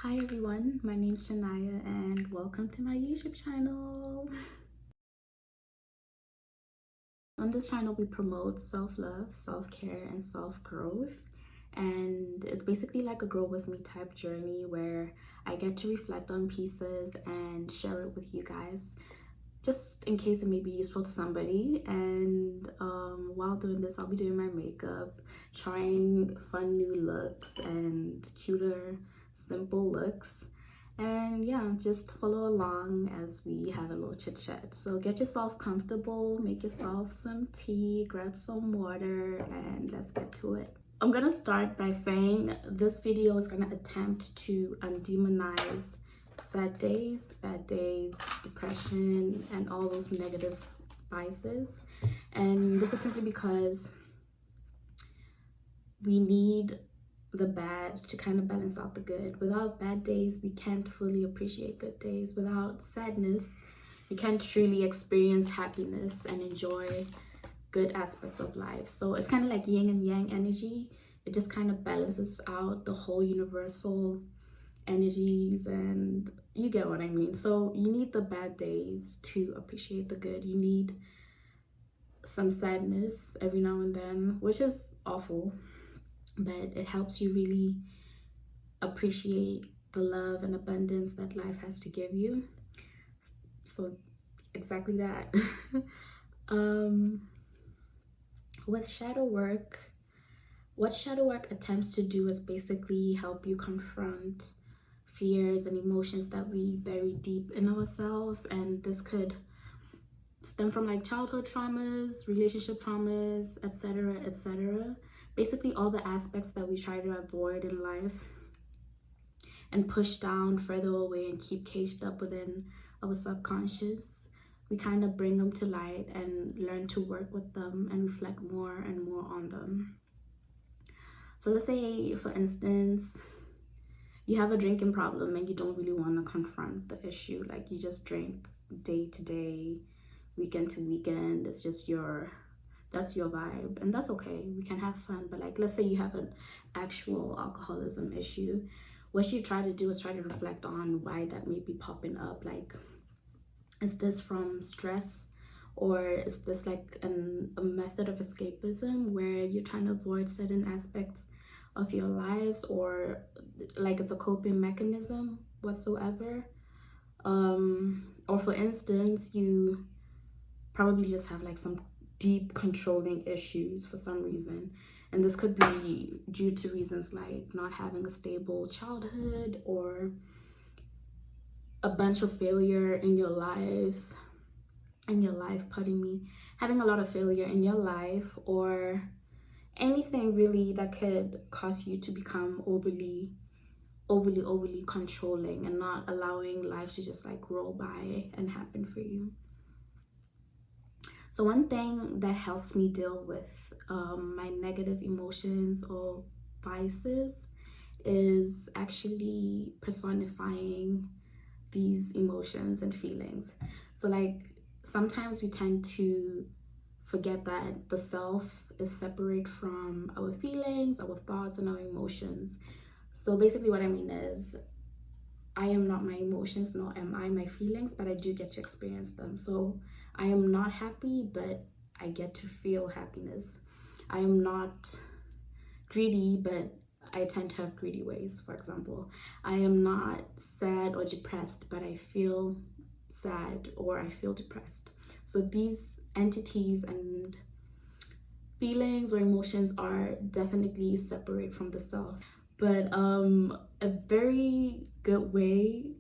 Hi everyone, my name is Shania and welcome to my YouTube channel. On this channel we promote self-love, self-care, and self-growth, and it's basically like a grow with me type journey where I get to reflect on pieces and share it with you guys just in case it may be useful to somebody. And while doing this, I'll be doing my makeup, trying fun new looks and cuter simple looks. And yeah, just follow along as we have a little chit chat. So get yourself comfortable, make yourself some tea, grab some water, and let's get to it. I'm gonna start by saying this video is gonna attempt to undemonize sad days, bad days, depression, and all those negative vices. And this is simply because we need the bad to kind of balance out the good. Without bad days, we can't fully appreciate good days. Without sadness, you can't truly experience happiness and enjoy good aspects of life. So it's kind of like yin and yang energy. It just kind of balances out the whole universal energies, and you get what I mean. So you need the bad days to appreciate the good. You need some sadness every now and then, which is awful, but it helps you really appreciate the love and abundance that life has to give you. So exactly that. um with shadow work, what shadow work attempts to do is basically help you confront fears and emotions that we bury deep in ourselves, and this could stem from like childhood traumas, relationship traumas, etc., etc. Basically all the aspects that we try to avoid in life and push down further away and keep caged up within our subconscious. We kind of bring them to light and learn to work with them and reflect more and more on them. So let's say, for instance, you have a drinking problem and you don't really want to confront the issue. Like you just drink day to day, weekend to weekend. It's just that's your vibe, and that's okay. We can have fun. But like, let's say you have an actual alcoholism issue. What you try to do is try to reflect on why that may be popping up. Like, is this from stress, or is this like a method of escapism where you're trying to avoid certain aspects of your lives, or like it's a coping mechanism whatsoever? Or for instance, you probably just have like some deep controlling issues for some reason, and this could be due to reasons like not having a stable childhood, or a bunch of failure in your lives pardon me, having a lot of failure in your life, or anything really that could cause you to become overly controlling and not allowing life to just like roll by and happen for you. So one thing that helps me deal with my negative emotions or vices is actually personifying these emotions and feelings. So like sometimes we tend to forget that the self is separate from our feelings, our thoughts, and our emotions. So basically what I mean is, I am not my emotions, nor am I my feelings, but I do get to experience them. So I am not happy, but I get to feel happiness. I am not greedy, but I tend to have greedy ways, for example. I am not sad or depressed, but I feel sad or I feel depressed. So these entities and feelings or emotions are definitely separate from the self. But a very good way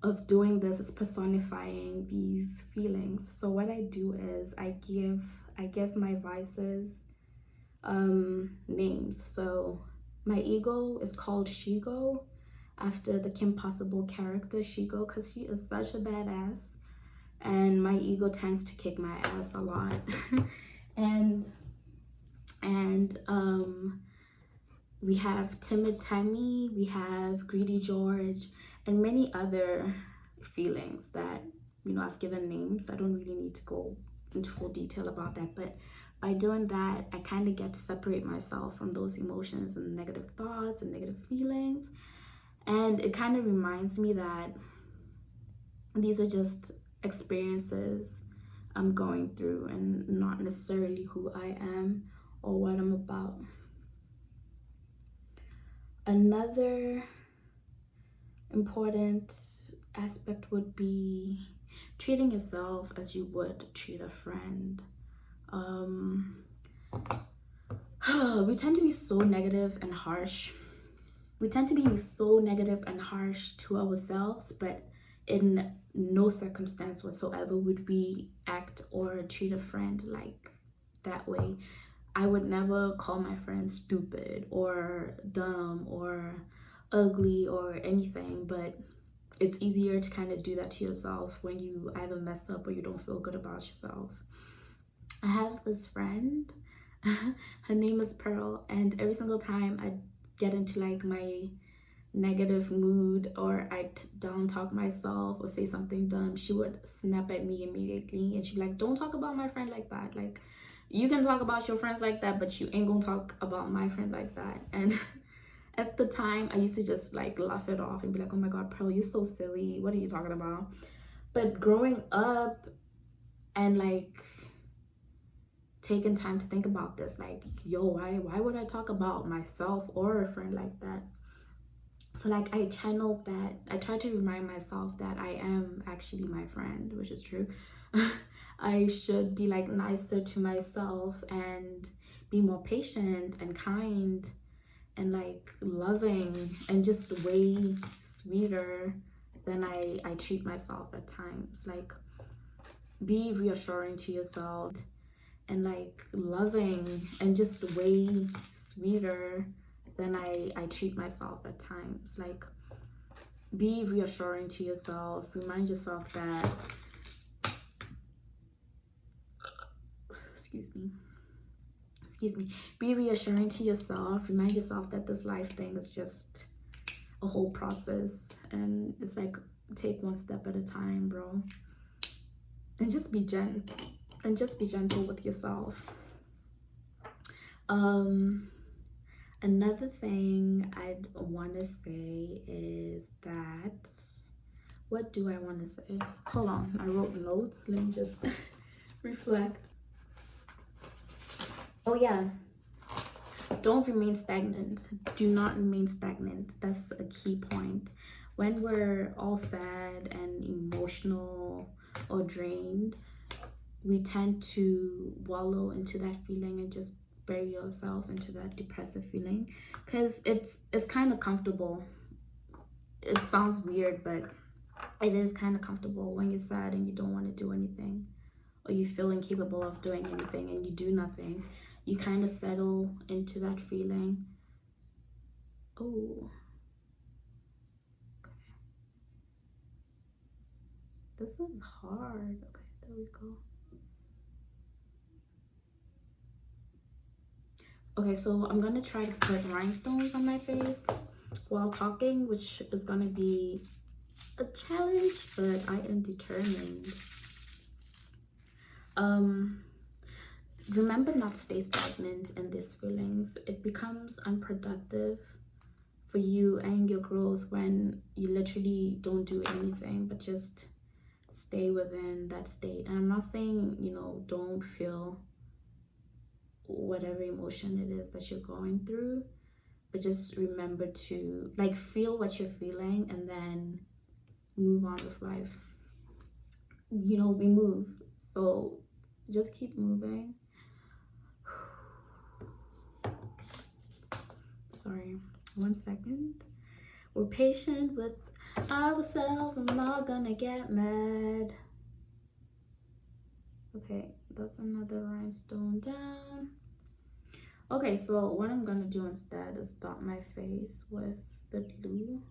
of doing this is personifying these feelings. So what I do is I give my vices names. So my ego is called Shigo, after the Kim Possible character Shigo, because she is such a badass, and my ego tends to kick my ass a lot. and we have Timid Tammy, we have Greedy George, and many other feelings that, you know, I've given names. I don't really need to go into full detail about that, but by doing that, I kind of get to separate myself from those emotions and negative thoughts and negative feelings. And it kind of reminds me that these are just experiences I'm going through and not necessarily who I am or what I'm about. Another important aspect would be treating yourself as you would treat a friend. We tend to be so negative and harsh. We tend to be so negative and harsh to ourselves, but in no circumstance whatsoever would we act or treat a friend like that way. I would never call my friend stupid or dumb or ugly or anything, but it's easier to kind of do that to yourself when you either mess up or you don't feel good about yourself. I have this friend, her name is Pearl, and every single time I get into like my negative mood or I down talk myself or say something dumb, she would snap at me immediately and she'd be like, don't talk about my friend like that. Like, you can talk about your friends like that, but you ain't gonna talk about my friend like that. And at the time, I used to just like laugh it off and be like, oh my God, Pearl, you're so silly. What are you talking about? But growing up and like taking time to think about this, like, yo, why would I talk about myself or a friend like that? So like I channeled that. I tried to remind myself that I am actually my friend, which is true. I should be like nicer to myself and be more patient and kind and like loving and just way sweeter than I treat myself at times. Like, be reassuring to yourself and like loving and just way sweeter than I treat myself at times. Like, be reassuring to yourself. Remind yourself that, excuse me, be reassuring to yourself. Remind yourself that this life thing is just a whole process and it's like take one step at a time, bro. And just be gentle with yourself. Another thing I'd want to say is that, what do I want to say? Hold on, I wrote notes. Let me just reflect. Oh yeah, don't remain stagnant. Do not remain stagnant. That's a key point. When we're all sad and emotional or drained, we tend to wallow into that feeling and just bury ourselves into that depressive feeling because it's kind of comfortable. It sounds weird, but it is kind of comfortable when you're sad and you don't want to do anything, or you feel incapable of doing anything and you do nothing. You kind of settle into that feeling. Oh, okay. This is hard. Okay, there we go. Okay, so I'm gonna try to put rhinestones on my face while talking, which is gonna be a challenge, but I am determined. Remember not to stay stagnant in these feelings. It becomes unproductive for you and your growth when you literally don't do anything but just stay within that state. And I'm not saying, you know, don't feel whatever emotion it is that you're going through, but just remember to like feel what you're feeling and then move on with life. You know, we move, so just keep moving. Sorry, 1 second. We're patient with ourselves. I'm not gonna get mad. Okay, that's another rhinestone down. Okay, so what I'm gonna do instead is dot my face with the glue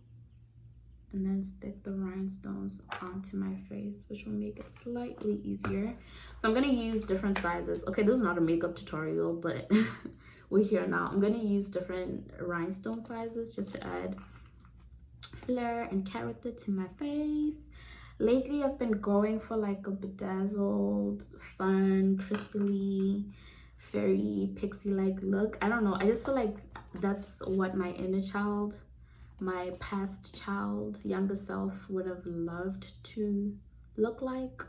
and then stick the rhinestones onto my face, which will make it slightly easier. So I'm gonna use different sizes. Okay, this is not a makeup tutorial, but we're here now. I'm gonna use different rhinestone sizes just to add flair and character to my face. Lately, I've been going for like a bedazzled, fun, crystally, fairy, pixie-like look. I don't know. I just feel like that's what my inner child my past child, younger self would have loved to look like,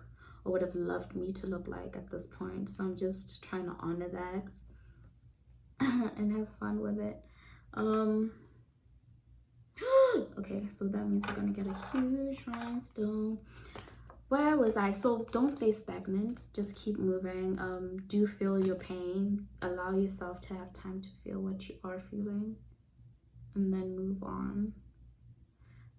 or would have loved me to look like at this point. So I'm just trying to honor that and have fun with it. Okay, so that means we're gonna get a huge rhinestone. Where was I? So don't stay stagnant, just keep moving. Do feel your pain, allow yourself to have time to feel what you are feeling, and then move on.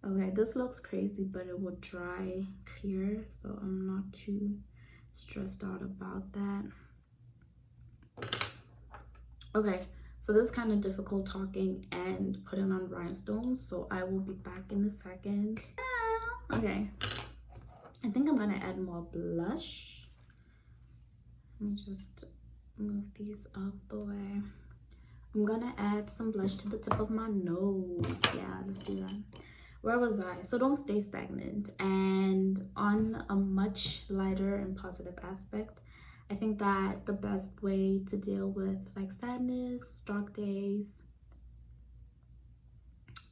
Okay, this looks crazy, but it will dry clear, so I'm not too stressed out about that. Okay, so this is kind of difficult talking and putting on rhinestones, so I will be back in a second. Okay, I think I'm gonna add more blush. Let me just move these out the way. I'm gonna add some blush to the tip of my nose. Yeah, let's do that. Where was I? So don't stay stagnant. And on a much lighter and positive aspect, I think that the best way to deal with like sadness, dark days.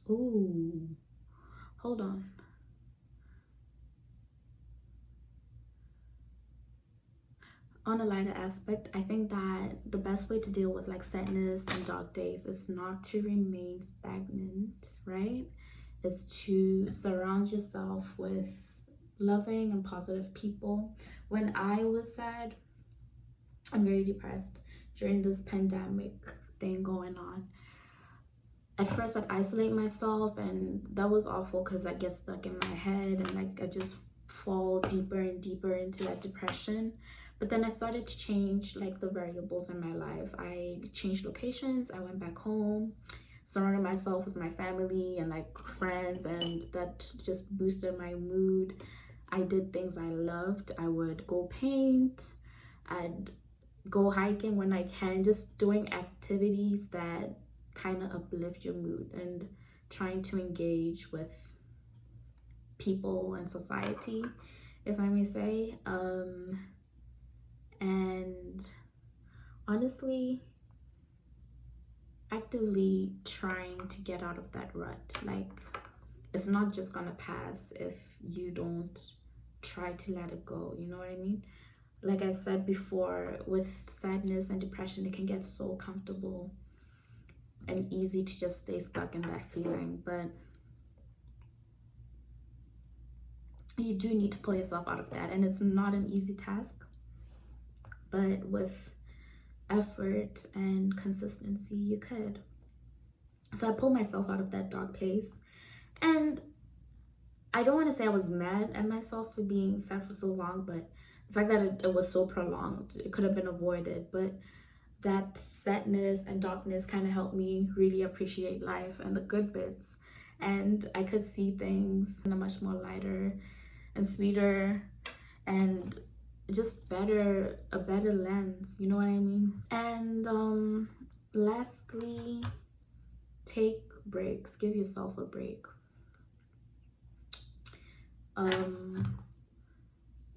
Ooh, hold on. On a lighter aspect, I think that the best way to deal with like sadness and dark days is not to remain stagnant, right? It's to surround yourself with loving and positive people. When I was sad, I'm very depressed during this pandemic thing going on. At first, I'd isolate myself, and that was awful because I get stuck in my head and like I just fall deeper and deeper into that depression. But then I started to change like the variables in my life. I changed locations, I went back home, surrounded myself with my family and like friends, and that just boosted my mood. I did things I loved. I would go paint, I'd go hiking when I can, just doing activities that kind of uplift your mood and trying to engage with people and society, if I may say. And honestly, actively trying to get out of that rut. Like, it's not just gonna pass if you don't try to let it go, you know what I mean? Like I said before, with sadness and depression, it can get so comfortable and easy to just stay stuck in that feeling, but you do need to pull yourself out of that, and it's not an easy task, but with effort and consistency you could. So I pulled myself out of that dark place, and I don't want to say I was mad at myself for being sad for so long, but the fact that it was so prolonged, it could have been avoided. But that sadness and darkness kind of helped me really appreciate life and the good bits, and I could see things in a much more lighter and sweeter and just a better lens, you know what I mean? And lastly, take breaks, give yourself a break.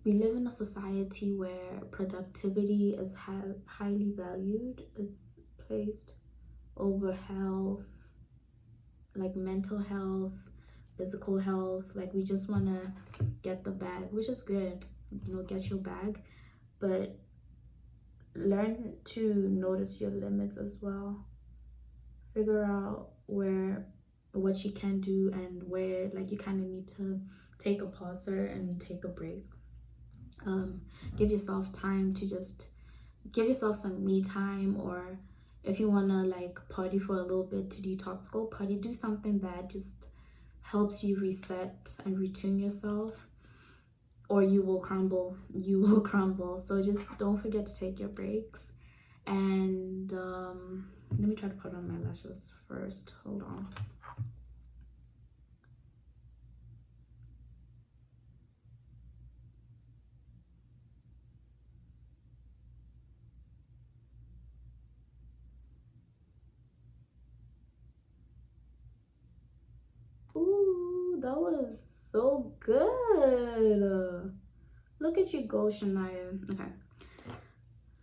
We live in a society where productivity is highly valued. It's placed over health, like mental health, physical health. Like, we just want to get the bag, which is good, you know, get your bag, but learn to notice your limits as well. Figure out what you can do and where like you kind of need to take a pauser and take a break. Give yourself time to just give yourself some me time, or if you want to like party for a little bit to detox, go party. Do something that just helps you reset and retune yourself, or you will crumble. So just don't forget to take your breaks. And let me try to put on my lashes first. Hold on. Ooh, that was so good. Look at you go, Shania. Okay.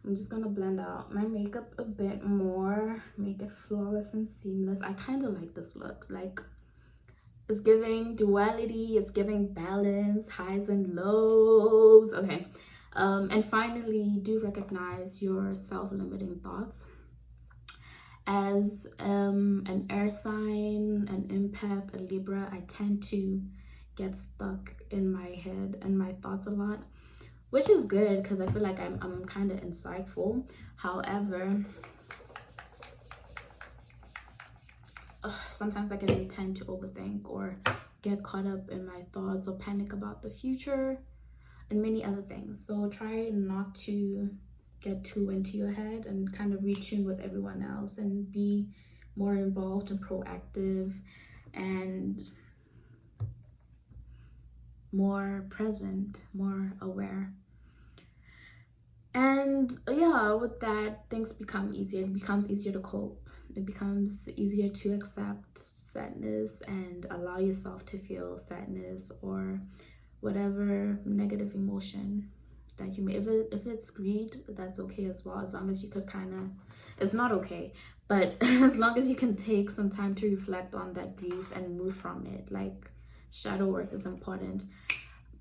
I'm just gonna blend out my makeup a bit more, make it flawless and seamless. I kind of like this look. Like, It's giving duality, it's giving balance, highs and lows. Okay. And finally, do recognize your self-limiting thoughts. As an air sign, an empath, a Libra, I tend to get stuck in my head and my thoughts a lot, which is good because I feel like I'm kind of insightful. However, sometimes I can tend to overthink or get caught up in my thoughts or panic about the future and many other things. So try not to get too into your head and kind of retune with everyone else and be more involved and proactive and more present, more aware. And yeah, with that, things become easier. It becomes easier to cope. It becomes easier to accept sadness and allow yourself to feel sadness or whatever negative emotion that you may. If it's greed, that's okay as well, as long as you could kind of, it's not okay, but as long as you can take some time to reflect on that grief and move from it. Like, shadow work is important.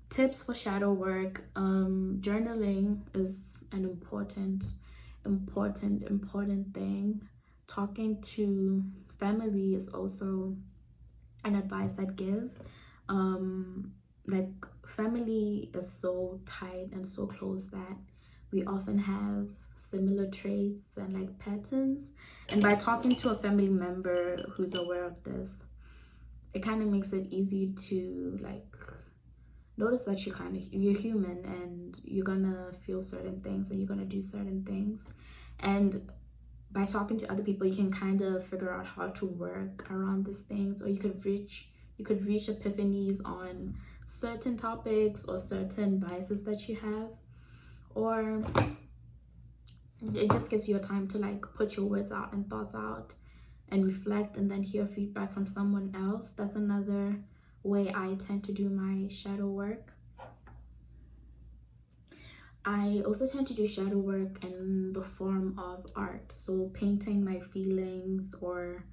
Tips for shadow work: journaling is an important thing. Talking to family is also an advice I'd give. Like, family is so tight and so close that we often have similar traits and like patterns, and by talking to a family member who's aware of this, it kind of makes it easy to like notice that you're human and you're gonna feel certain things and you're gonna do certain things. And by talking to other people, you can kind of figure out how to work around these things, or you could reach epiphanies on certain topics or certain biases that you have, or it just gives you a time to like put your words out and thoughts out and reflect and then hear feedback from someone else. That's another way I tend to do my shadow work. I also tend to do shadow work in the form of art, so painting my feelings or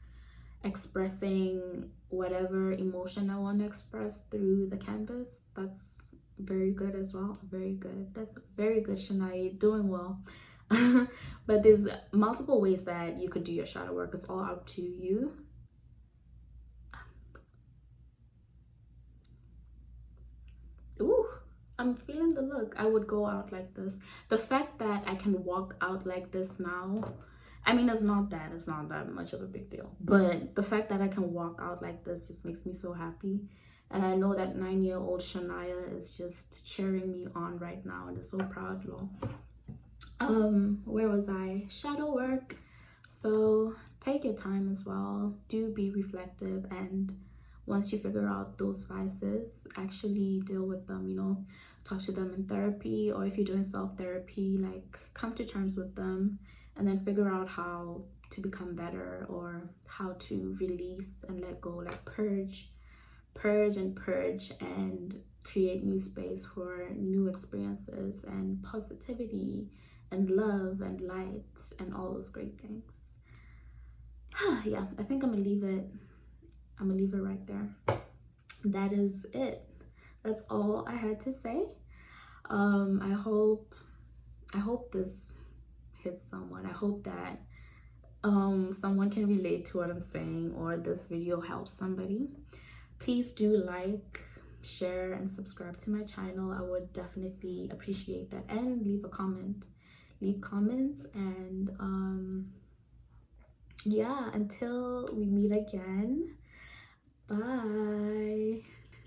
expressing whatever emotion I want to express through the canvas. That's very good as well. Very good. That's very good, Shania. Doing well. But there's multiple ways that you could do your shadow work. It's all up to you. Ooh, I'm feeling the look. I would go out like this. The fact that I can walk out like this now, I mean, it's not that much of a big deal. But the fact that I can walk out like this just makes me so happy. And I know that 9-year-old Shania is just cheering me on right now and is so proud, lol. Where was I? Shadow work. So take your time as well. Do be reflective, and once you figure out those vices, actually deal with them, talk to them in therapy, or if you're doing self-therapy, like come to terms with them and then figure out how to become better or how to release and let go, like purge and create new space for new experiences and positivity and love and light and all those great things. Yeah, I think I'm gonna leave it right there. That is it. That's all I had to say. I hope this hits someone. I hope that someone can relate to what I'm saying, or this video helps somebody. Please do like, share, and subscribe to my channel. I would definitely appreciate that, and leave comments, and yeah, until we meet again, bye.